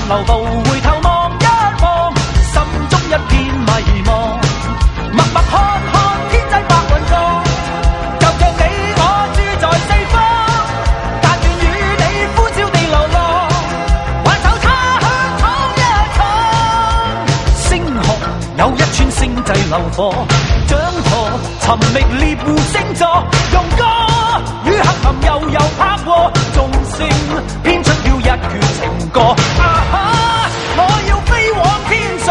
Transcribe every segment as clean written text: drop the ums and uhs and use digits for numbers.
留步，回頭望一望，心中一片迷茫。默默看看天際白雲狀，就像你我住在四方，但願與你呼嘯地流浪，還手他去闖一闖。星河有一串星際流火，掌舵尋覓獵戶星座，用歌與黑暗悠悠拍和，眾星編出了一闕情歌。我要飛往天上，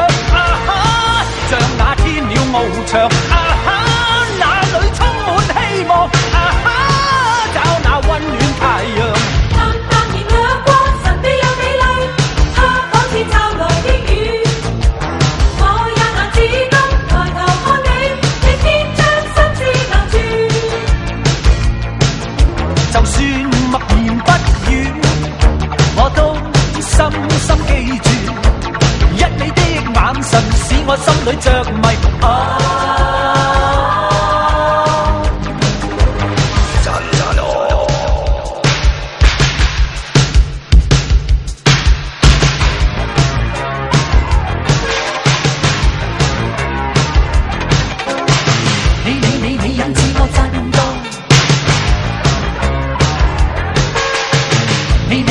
像那天鳥翱翔，那裏充滿希望，找那溫暖太陽。淡淡然掠過，神秘又美麗，它仿似驟來的雨。我也難自禁抬頭看你，你偏將心思留住。就算默言不語，我都深深記住，一你的眼神使我心裏着迷。你引致我震動，你引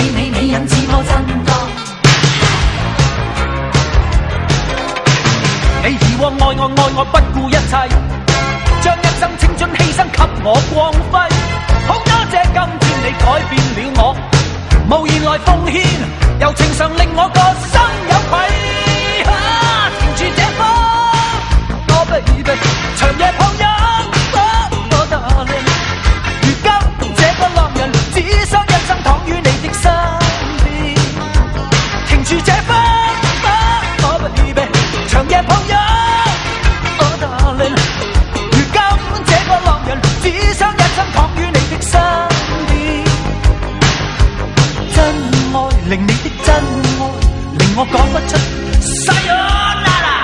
致我震盪。你以往愛我不顧一切，將一生青春犧牲給我光輝。好多謝今天你改變了我，無言來奉獻，柔情常令我個心有愧。停住這風，我 baby 長夜抱擁。如今這個浪人只想一生躺於你的身邊，停住這風，我 baby 長夜抱擁。如今這個浪人只想一生躺於你的身邊，真愛令你的真愛令我講不出sayonara。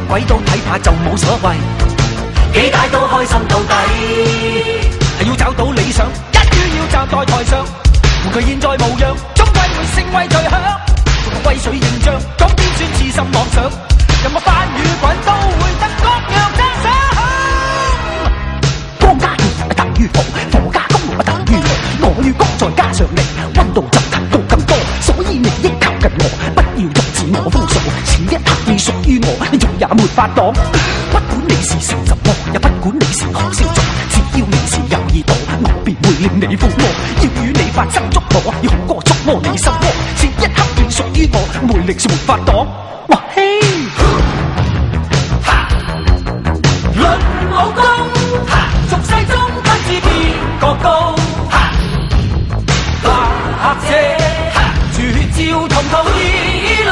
鬼都睇怕就冇所謂，幾大都開心到底。係要找到理想，一於要站在台上，換佢現在模樣，終歸會成為最響。做個威水形象，講邊算痴心妄想，任我翻與滾都會得各樣讚賞。光加熱等於火，火加工等於爐，我與光再加上力，溫度就提高更多。所以你應靠近我，不要阻止我風騷。此一刻你屬於我，你仲也沒法擋。不管你是誰什麼，也不管你是何少種，只要你是有耳朵，我便會令你瘋魔。要與你發生觸摸，要紅歌觸摸你心窩。此一刻你屬於我，魅力是沒法擋。哇嘿！論武功，俗世中不知邊個高。或者絕招同途異路，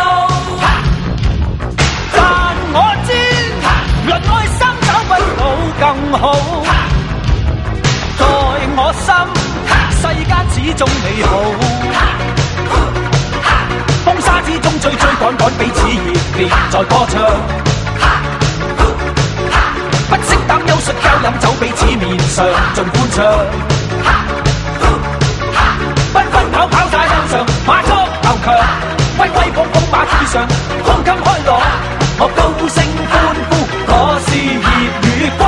但我知論愛心找不到更好。在我心，世間始終美好。風沙之中追追趕趕，彼此熱烈在歌唱。上盡歡唱。奔奔跑跑在路上，馬足頭強，威威風風馬背上，胸襟開朗，我高聲歡呼，我是葉與光。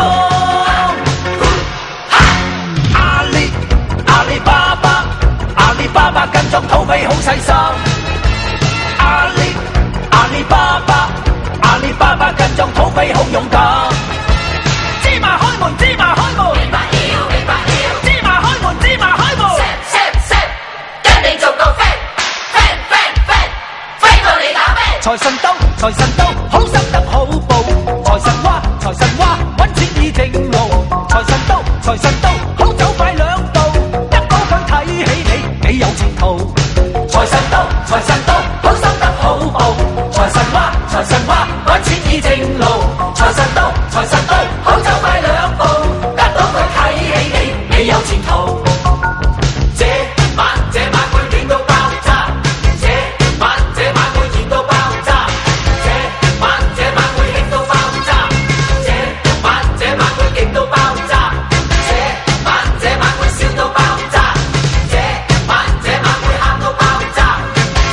阿里巴巴，阿里巴巴跟蹤土匪好細心。阿里巴巴，阿里巴巴跟蹤土匪好勇敢。芝麻開門，芝麻開門，明白了，明白了。芝麻開門，芝麻開門。跟你做個 friend，飛到你打咩？財神到，財神到，好心得好報。財神話，財神話，揾錢已正路。財神到，財神到，好走快兩步，得到佢睇起你，幾有前途。財神到，財神到，好心得好報。財神話，財神話，揾錢已正路。財神到，財神到，好走快兩步，得到佢睇起你，幾有前途。這晚會勁到爆炸，這晚會熱到爆炸，這晚會興到爆炸，這晚會勁到爆炸，這晚會笑到爆炸，這晚會喊到爆炸，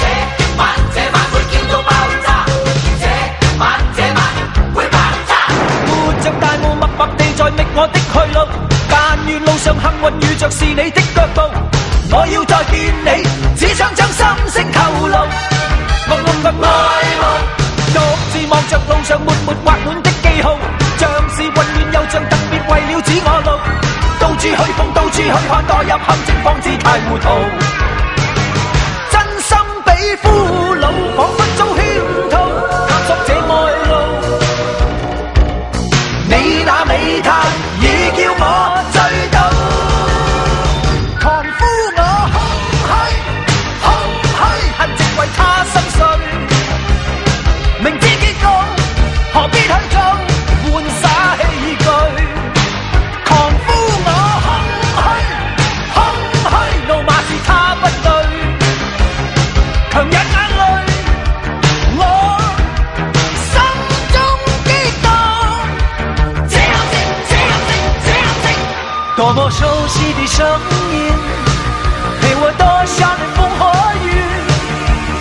這晚會叫到爆炸，這晚會爆炸。活着大霧默默地在覓我的去路，但願路上幸運遇着是你的腳步。我要再見你，只想將心聲透露。默愛慕，獨自望着路上抹畫滿的記號，像是混亂又像特別為了指我路。到處去碰，到處去看，墮入陷阱，方知太糊塗。真心比俘虜，彷彿遭圈套，探索這愛路。你那美態已叫我醉倒。狂呼我空虛，恨直為他心碎。明知結局，何必去做玩耍器具？狂呼我空虛，怒罵是他不對，強忍眼淚，我心中激動。這樣多麼熟悉的聲音，陪我躲下冷風和雨，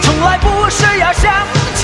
從來不是要相親。